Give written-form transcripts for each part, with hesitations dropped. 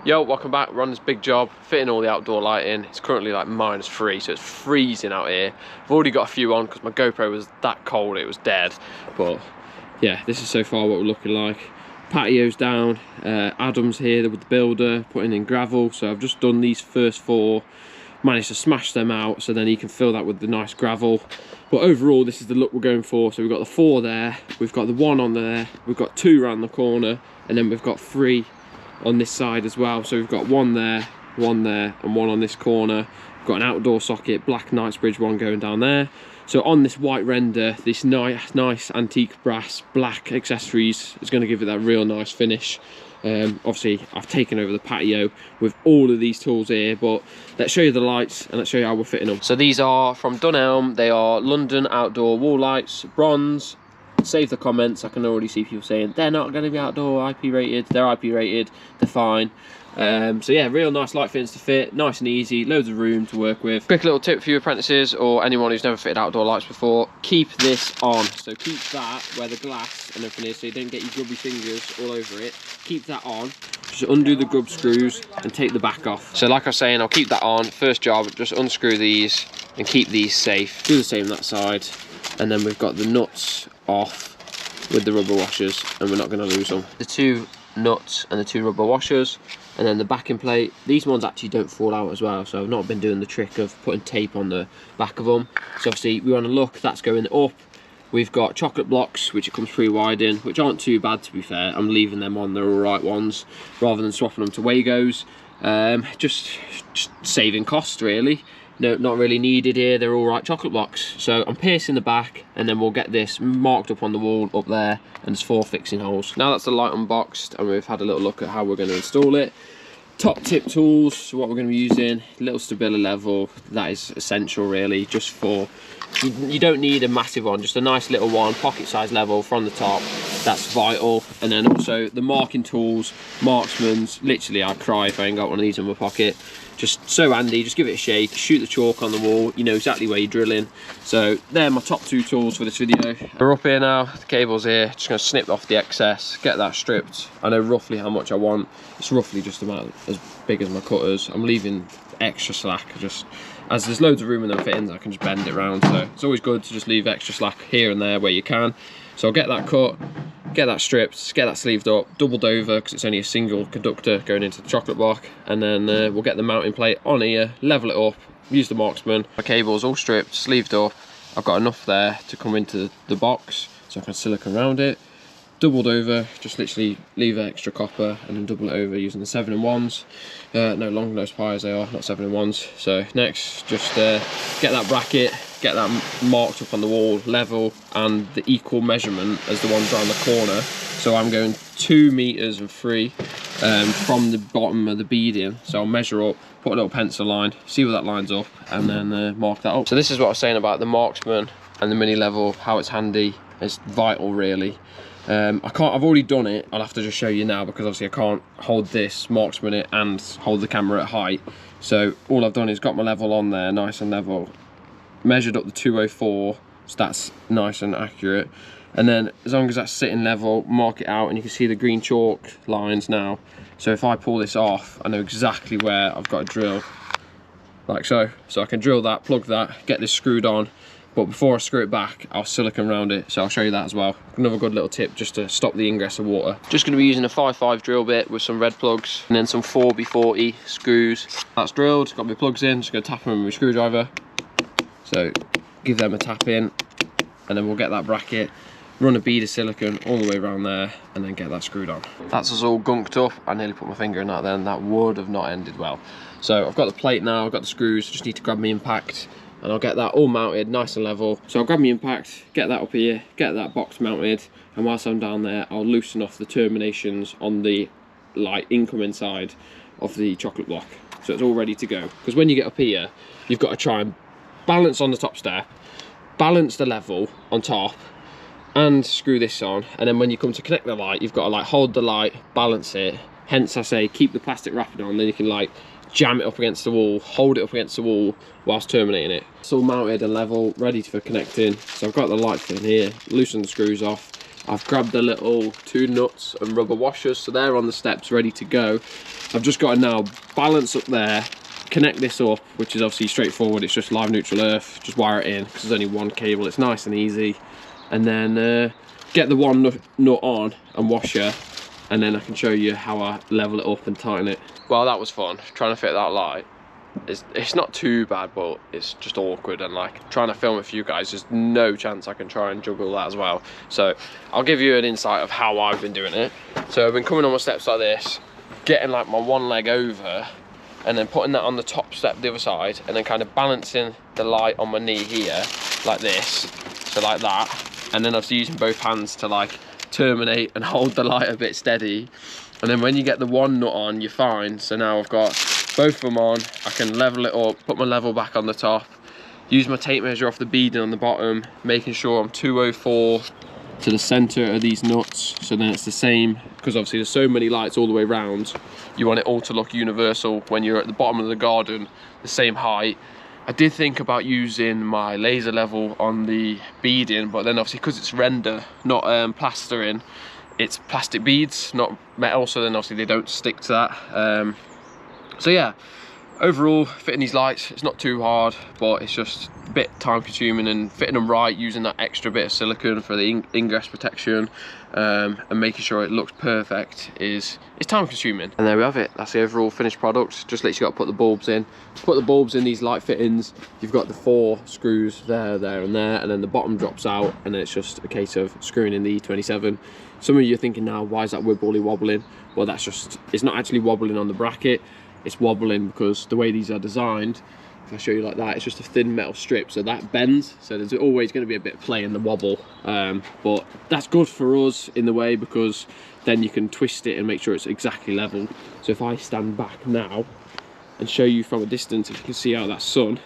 Yo, welcome back. We're on this big job, fitting all the outdoor lighting. It's currently like -3, so it's freezing out here. I've already got a few on because my GoPro was that cold, it was dead. But yeah, this is so far what we're looking like. Patio's down, Adam's here with the builder, putting in gravel. So I've just done these first 4, managed to smash them out, so then he can fill that with the nice gravel. But overall, this is the look we're going for. So we've got the 4 there, we've got the 1 on there, we've got 2 around the corner, and then we've got 3 on this side as well. So we've got 1 there, 1 there, and 1 on this corner. We've got an outdoor socket, black Knightsbridge one going down there. So on this white render, this nice antique brass black accessories is going to give it that real nice finish. Obviously I've taken over the patio with all of these tools here, but let's show you the lights and let's show you how we're fitting them. So these are from Dunelm. They are London outdoor wall lights, bronze. Save the comments. I can already see people saying they're not going to be outdoor IP rated. They're IP rated, they're fine. So yeah, real nice light fittings to fit, nice and easy, loads of room to work with. Quick little tip for you apprentices or anyone who's never fitted outdoor lights before: keep this on. So keep that where the glass and everything is, so you don't get your grubby fingers all over it. Keep that on. Just undo the grub screws and take the back off. So like I was saying, I'll keep that on. First job, just unscrew these and keep these safe. Do the same that side, and then we've got the nuts off with the rubber washers, and we're not going to lose them. The 2 nuts and the 2 rubber washers, and then the backing plate. These ones actually don't fall out as well, so I've not been doing the trick of putting tape on the back of them. So obviously we want to look, that's going up. We've got chocolate blocks, which it comes pre-wired in, which aren't too bad to be fair. I'm leaving them on, they're all right ones, rather than swapping them to Wagos. Just saving costs really. No, not really needed here. They're all right chocolate blocks. So I'm piercing the back, and then we'll get this marked up on the wall up there, and there's 4 fixing holes. Now that's the light unboxed, and we've had a little look at how we're going to install it. Top tip tools, so what we're going to be using, little stability level, that is essential really, just for, you don't need a massive one, just a nice little one, pocket size level from the top, that's vital. And then also the marking tools, Marksman's, literally I'd cry if I ain't got one of these in my pocket. Just so handy, just give it a shake, shoot the chalk on the wall, you know exactly where you're drilling. So they're my top 2 tools for this video. We're up here now, the cable's here, just gonna snip off the excess, get that stripped. I know roughly how much I want. It's roughly just about as big as my cutters. I'm leaving extra slack, just as there's loads of room in them fittings, I can just bend it around. So it's always good to just leave extra slack here and there where you can. So I'll get that cut, get that stripped, get that sleeved up, doubled over because it's only a single conductor going into the chocolate block, and then we'll get the mounting plate on here, level it up, use the Marksman. My cable's all stripped, sleeved up. I've got enough there to come into the box, so I can silicone around it. Doubled over, just literally leave extra copper and then double it over using the 7-in-1s. No, long nose pliers they are, not 7-in-1s. So next, just get that bracket, get that marked up on the wall, level, and the equal measurement as the ones around the corner. So I'm going 2 meters and 3 from the bottom of the beading. So I'll measure up, put a little pencil line, see where that lines up, and then mark that up. So this is what I was saying about the Marksman and the mini level, how it's handy. It's vital really. I've already done it. I'll have to just show you now because obviously I can't hold this Marksman it and hold the camera at height. So all I've done is got my level on there, nice and level, measured up the 204, so that's nice and accurate. And then as long as that's sitting level, mark it out, and you can see the green chalk lines now. So if I pull this off, I know exactly where I've got to drill, like so. So I can drill that, plug that, get this screwed on. But before I screw it back, I'll silicone around it, so I'll show you that as well. Another good little tip just to stop the ingress of water. Just going to be using a 5.5 drill bit with some red plugs, and then some 4x40 screws. That's drilled, got my plugs in, just going to tap them with my screwdriver. So give them a tap in, and then we'll get that bracket, run a bead of silicone all the way around there, and then get that screwed on. That's us all gunked up. I nearly put my finger in that then, that would have not ended well. So I've got the plate now, I've got the screws, just need to grab my impact, and I'll get that all mounted nice and level. So I'll grab my impact, get that up here, get that box mounted, and whilst I'm down there, I'll loosen off the terminations on the like incoming side of the chocolate block. So it's all ready to go. Because when you get up here, you've got to try and balance on the top step, balance the level on top, and screw this on. And then when you come to connect the light, you've got to like hold the light, balance it. Hence I say keep the plastic wrapping on, then you can like jam it up against the wall, hold it up against the wall whilst terminating it. It's all mounted and level, ready for connecting. So I've got the light in here, loosen the screws off, I've grabbed the little 2 nuts and rubber washers, so they're on the steps ready to go. I've just got to now balance up there, connect this up, which is obviously straightforward. It's just live neutral earth, just wire it in because there's only one cable. It's nice and easy. And then get the one nut on and washer, and then I can show you how I level it up and tighten it. Well, that was fun trying to fit that light. It's not too bad, but it's just awkward, and like trying to film it for you guys, there's no chance I can try and juggle that as well. So I'll give you an insight of how I've been doing it. So I've been coming on my steps like this, getting like my one leg over, and then putting that on the top step the other side, and then kind of balancing the light on my knee here like this, so like that, and then obviously using both hands to like terminate and hold the light a bit steady. And then when you get the one nut on, you're fine. So now I've got both of them on, I can level it up, put my level back on the top, use my tape measure off the beading on the bottom, making sure I'm 204 to the center of these nuts, so then it's the same, because obviously there's so many lights all the way around, you want it all to look universal when you're at the bottom of the garden, the same height. I did think about using my laser level on the beading, but then obviously because it's render, not plastering, it's plastic beads, not metal, so then obviously they don't stick to that. So yeah, overall fitting these lights, it's not too hard, but it's just a bit time consuming, and fitting them right, using that extra bit of silicone for the ingress protection, and making sure it looks perfect it's time consuming. And there we have it, that's the overall finished product. Just literally got to put the bulbs in. To put the bulbs in these light fittings, you've got the 4 screws there, there and there, and then the bottom drops out, and then it's just a case of screwing in the E27. Some of you are thinking now, why is that wibbly wobbling? Well, that's just, it's not actually wobbling on the bracket, it's wobbling because the way these are designed, if I show you like that, it's just a thin metal strip, so that bends, so there's always going to be a bit of play in the wobble, but that's good for us in the way, because then you can twist it and make sure it's exactly level. So if I stand back now and show you from a distance, if you can see out that sun,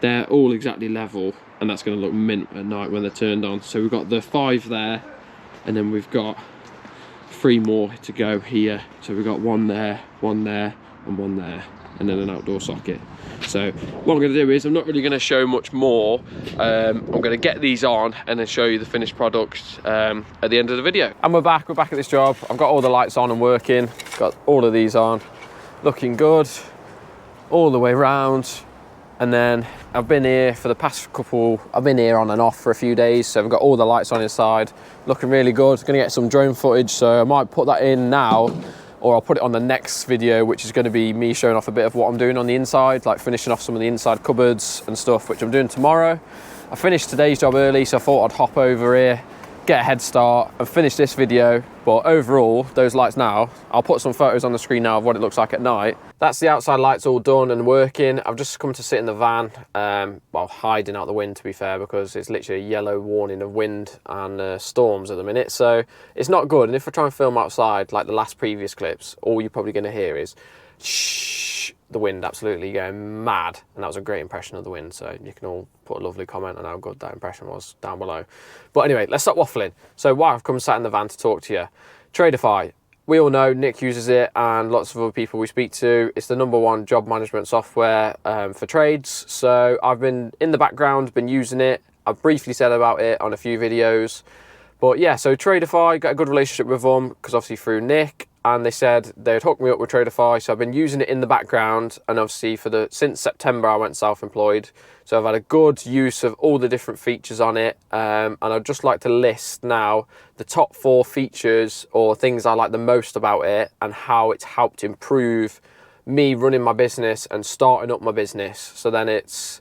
they're all exactly level, and that's going to look mint at night when they're turned on. So we've got the 5 there, and then we've got 3 more to go here. So we've got 1 there, 1 there, and 1 there, and then an outdoor socket. So what I'm going to do is, I'm not really going to show much more. I'm going to get these on and then show you the finished product at the end of the video. And we're back at this job. I've got all the lights on and working, got all of these on, looking good all the way around. And then I've been here for the past couple, I've been here on and off for a few days, so I've got all the lights on inside, looking really good. Gonna get some drone footage, so I might put that in now, or I'll put it on the next video, which is going to be me showing off a bit of what I'm doing on the inside, like finishing off some of the inside cupboards and stuff, which I'm doing tomorrow. I finished today's job early, so I thought I'd hop over here, get a head start and finish this video. But overall, those lights now, I'll put some photos on the screen now of what it looks like at night. That's the outside lights all done and working. I've just come to sit in the van, well, hiding out the wind, to be fair, because it's literally a yellow warning of wind and storms at the minute, so it's not good. And if I try and film outside like the last previous clips, all you're probably going to hear is shh, the wind absolutely going mad. And that was a great impression of the wind, so you can all put a lovely comment on how good that impression was down below. But anyway, let's stop waffling. So why I've come sat in the van to talk to you. Tradify. We all know Nick uses it, and lots of other people we speak to. It's the #1 job management software for trades. So I've been in the background, been using it. I've briefly said about it on a few videos. But yeah, so Tradify, got a good relationship with them, because obviously through Nick, and they said they'd hook me up with Tradify. So I've been using it in the background, and obviously since September I went self-employed. So I've had a good use of all the different features on it, and I'd just like to list now the top 4 features or things I like the most about it, and how it's helped improve me running my business and starting up my business. So then it's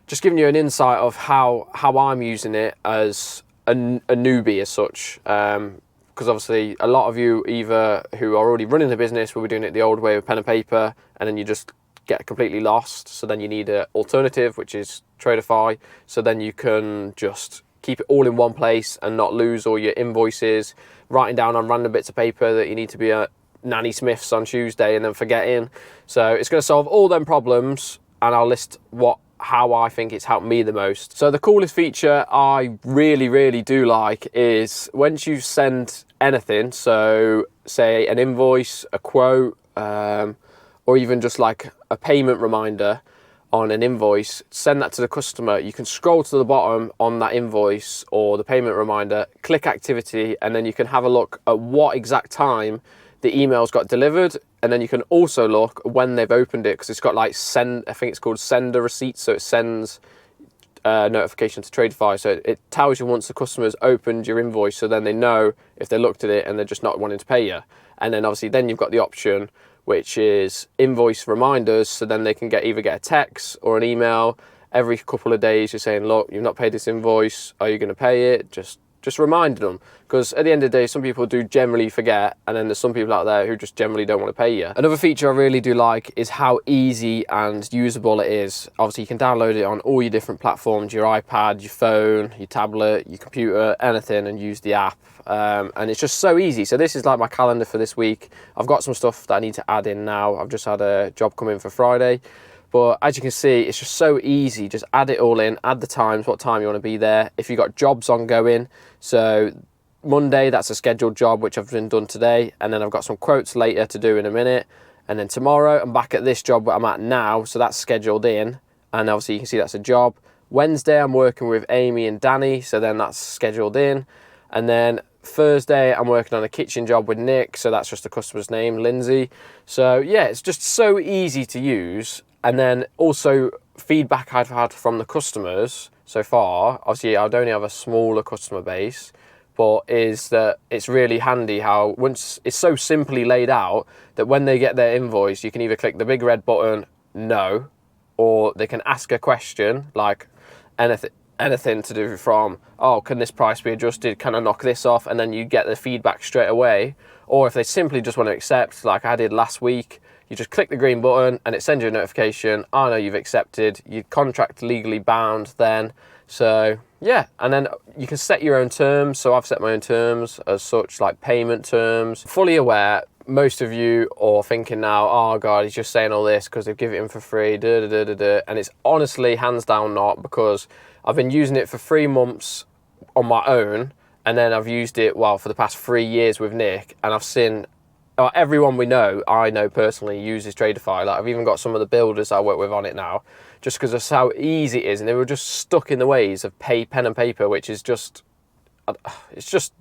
just giving you an insight of how I'm using it as a newbie as such, because obviously a lot of you either who are already running the business will be doing it the old way with pen and paper, and then you just get completely lost. So then you need an alternative, which is Tradify, so then you can just keep it all in one place and not lose all your invoices, writing down on random bits of paper that you need to be at Nanny Smith's on Tuesday and then forgetting. So it's going to solve all them problems, and I'll list how I think it's helped me the most. So the coolest feature I really do like is once you send anything, so say an invoice, a quote, or even just like a payment reminder, on an invoice, send that to the customer, you can scroll to the bottom on that invoice or the payment reminder, click activity, and then you can have a look at what exact time the emails got delivered. And then you can also look when they've opened it, because it's got like send, I think it's called send a receipt. So it sends notification to Tradify. So it tells you once the customer's opened your invoice, so then they know if they looked at it and they're just not wanting to pay you. And then obviously then you've got the option, which is invoice reminders. So then they can either get a text or an email every couple of days. You're saying, look, you've not paid this invoice. Are you going to pay it? Just reminding them, because at the end of the day, some people do generally forget, and then there's some people out there who just generally don't want to pay you. Another feature I really do like is how easy and usable it is. Obviously, you can download it on all your different platforms, your iPad, your phone, your tablet, your computer, anything, and use the app. And it's just so easy. So this is like my calendar for this week. I've got some stuff that I need to add in now. I've just had a job come in for Friday. But as you can see, it's just so easy. Just add it all in, add the times, what time you want to be there. If you've got jobs ongoing, so Monday, that's a scheduled job, which I've been done today. And then I've got some quotes later to do in a minute. And then tomorrow, I'm back at this job that I'm at now. So that's scheduled in. And obviously you can see that's a job. Wednesday, I'm working with Amy and Danny. So then that's scheduled in. And then Thursday, I'm working on a kitchen job with Nick. So that's just the customer's name, Lindsay. So yeah, it's just so easy to use. And then also feedback I've had from the customers so far, obviously I'd only have a smaller customer base, but is that it's really handy how once it's so simply laid out that when they get their invoice, you can either click the big red button, no, or they can ask a question like anything to do from, oh, can this price be adjusted? Can I knock this off? And then you get the feedback straight away. Or if they simply just want to accept, like I did last week, you just click the green button and it sends you a notification. I know you've accepted. Your contract legally bound then. So yeah, and then you can set your own terms. So I've set my own terms as such, like payment terms. Fully aware, most of you are thinking now, oh God, he's just saying all this because they've given it him for free, and it's honestly hands down not, because I've been using it for 3 months on my own, and then I've used it, well, for the past 3 years with Nick, and I've seen everyone I know personally uses Tradify. Like I've even got some of the builders I work with on it now, just because of how easy it is, and they were just stuck in the ways of pen and paper, which is just, it's just,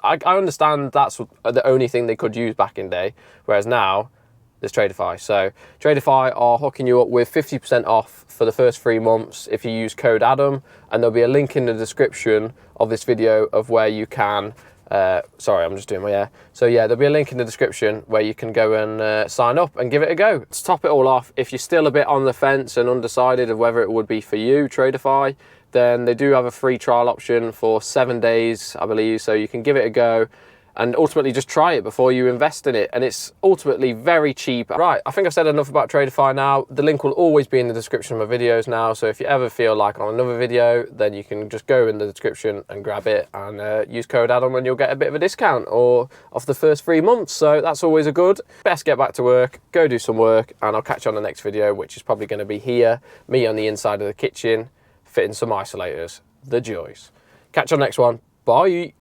I understand that's the only thing they could use back in the day, whereas now there's Tradify. So Tradify are hooking you up with 50% off for the first 3 months if you use code Adam, and there'll be a link in the description of this video of where you can sorry, I'm just doing my hair. So yeah, there'll be a link in the description where you can go and sign up and give it a go. To top it all off, if you're still a bit on the fence and undecided of whether it would be for you, Tradify, then they do have a free trial option for 7 days, I believe. So you can give it a go and ultimately just try it before you invest in it. And it's ultimately very cheap. Right, I think I've said enough about Tradify now. The link will always be in the description of my videos now. So if you ever feel like on another video, then you can just go in the description and grab it and use code Adam and you'll get a bit of a discount or off the first 3 months. So that's always a good. Best get back to work, go do some work, and I'll catch you on the next video, which is probably going to be here, me on the inside of the kitchen, fitting some isolators. The joys. Catch you on the next one. Bye.